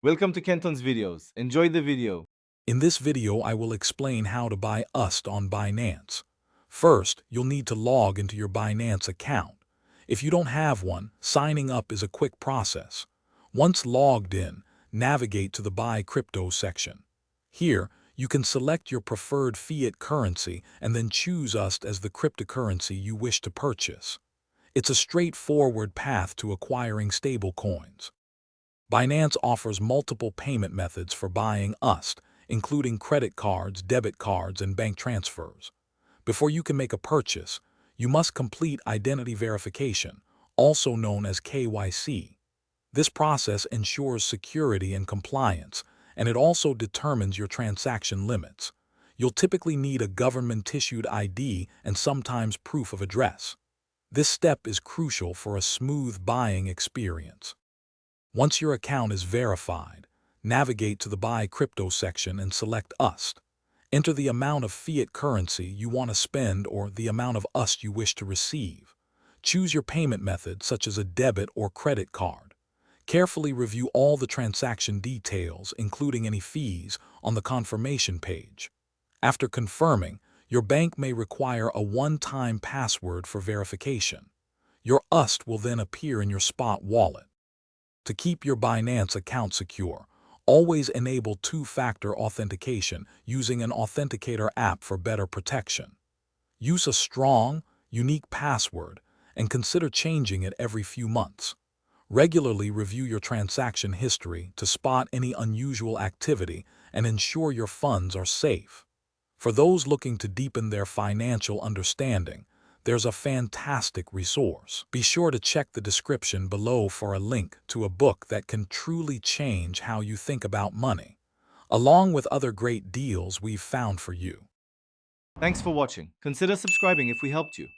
Welcome to Kenton's videos. Enjoy the video. In this video, I will explain how to buy USD on Binance. First, you'll need to log into your Binance account. If you don't have one, signing up is a quick process. Once logged in, navigate to the Buy Crypto section. Here, you can select your preferred fiat currency and then choose USD as the cryptocurrency you wish to purchase. It's a straightforward path to acquiring stablecoins. Binance offers multiple payment methods for buying USD, including credit cards, debit cards, and bank transfers. Before you can make a purchase, you must complete identity verification, also known as KYC. This process ensures security and compliance, and it also determines your transaction limits. You'll typically need a government-issued ID and sometimes proof of address. This step is crucial for a smooth buying experience. Once your account is verified, navigate to the Buy Crypto section and select USD. Enter the amount of fiat currency you want to spend or the amount of USD you wish to receive. Choose your payment method, such as a debit or credit card. Carefully review all the transaction details, including any fees, on the confirmation page. After confirming, your bank may require a one-time password for verification. Your USD will then appear in your spot wallet. To keep your Binance account secure, always enable two-factor authentication using an authenticator app for better protection. Use a strong, unique password and consider changing it every few months. Regularly review your transaction history to spot any unusual activity and ensure your funds are safe. For those looking to deepen their financial understanding, there's a fantastic resource. Be sure to check the description below for a link to a book that can truly change how you think about money, along with other great deals we've found for you. Thanks for watching. Consider subscribing if we helped you.